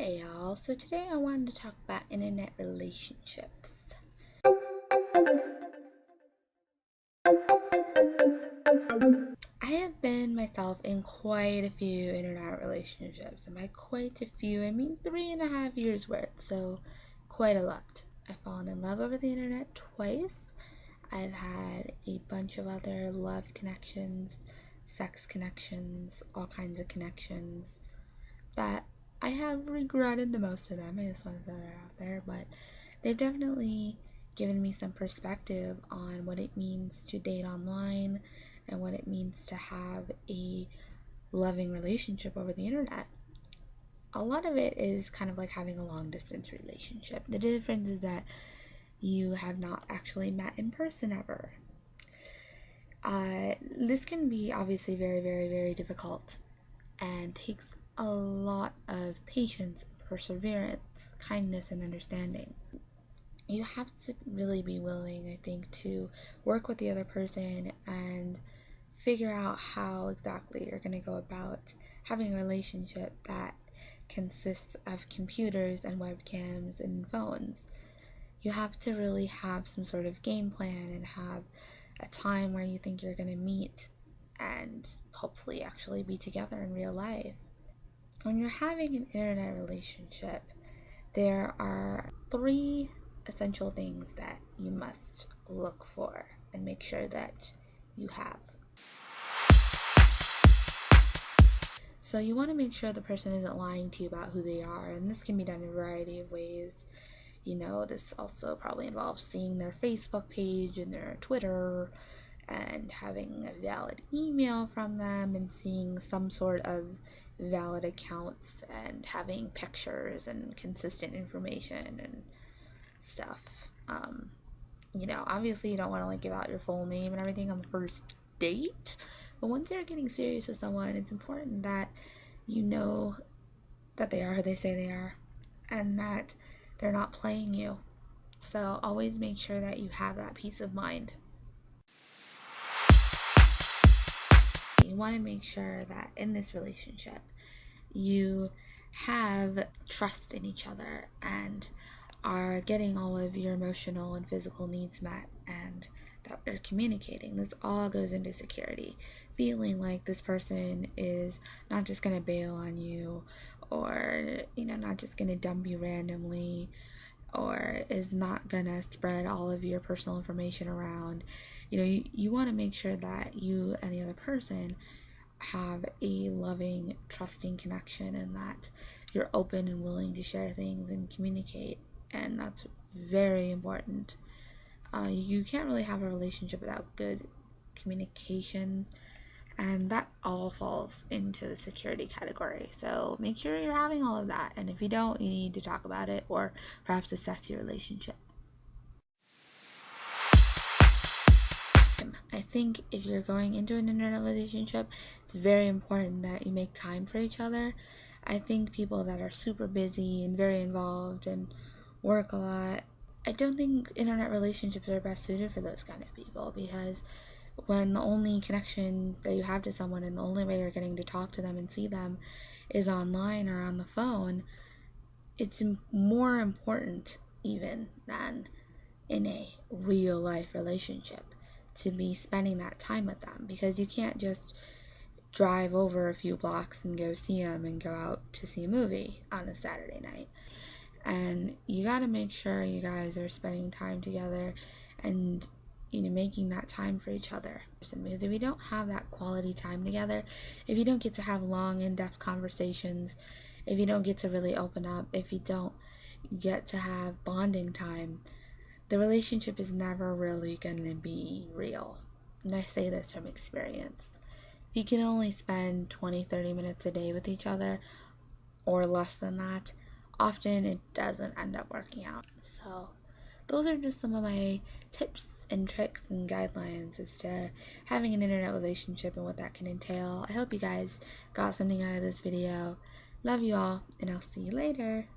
Hey y'all, so today I wanted to talk about internet relationships. I have been myself in quite a few internet relationships, and by quite a few, I mean 3.5 years worth, so quite a lot. I've fallen in love over the internet twice. I've had a bunch of other love connections, sex connections, all kinds of connections that I have regretted the most of them. I just want to throw that out there, but they've definitely given me some perspective on what it means to date online and what it means to have a loving relationship over the internet. A lot of it is kind of like having a long distance relationship. The difference is that you have not actually met in person ever. This can be obviously very, very, very difficult and takes a lot of patience, perseverance, kindness, and understanding. You have to really be willing, I think, to work with the other person and figure out how exactly you're going to go about having a relationship that consists of computers and webcams and phones. You have to really have some sort of game plan and have a time where you think you're going to meet and hopefully actually be together in real life. When you're having an internet relationship, there are 3 essential things that you must look for and make sure that you have. So you want to make sure the person isn't lying to you about who they are, and this can be done in a variety of ways. This also probably involves seeing their Facebook page and their Twitter and having a valid email from them and seeing some sort of valid accounts and having pictures and consistent information and stuff. Obviously you don't want to give out your full name and everything on the first date, but once you're getting serious with someone, it's important that you know that they are who they say they are and that they're not playing you. So always make sure that you have that peace of mind. You want to make sure that in this relationship you have trust in each other and are getting all of your emotional and physical needs met and that they're communicating. This all goes into security. Feeling like this person is not just going to bail on you or, not just going to dump you randomly or is not going to spread all of your personal information around. You want to make sure that you and the other person have a loving, trusting connection and that you're open and willing to share things and communicate. And that's very important. You can't really have a relationship without good communication, and that all falls into the security category. So make sure you're having all of that, and if you don't, you need to talk about it or perhaps assess your relationship. I think if you're going into an internet relationship, it's very important that you make time for each other. I think people that are super busy and very involved and work a lot, I don't think internet relationships are best suited for those kind of people, because when the only connection that you have to someone and the only way you're getting to talk to them and see them is online or on the phone, it's more important even than in a real life relationship to be spending that time with them, because you can't just drive over a few blocks and go see them and go out to see a movie on a Saturday night. And you got to make sure you guys are spending time together and making that time for each other. Because if you don't have that quality time together, if you don't get to have long in-depth conversations, if you don't get to really open up, if you don't get to have bonding time, the relationship is never really going to be real. And I say this from experience. If you can only spend 20-30 minutes a day with each other or less than that, often it doesn't end up working out. So those are just some of my tips and tricks and guidelines as to having an internet relationship and what that can entail. I hope you guys got something out of this video. Love you all, and I'll see you later.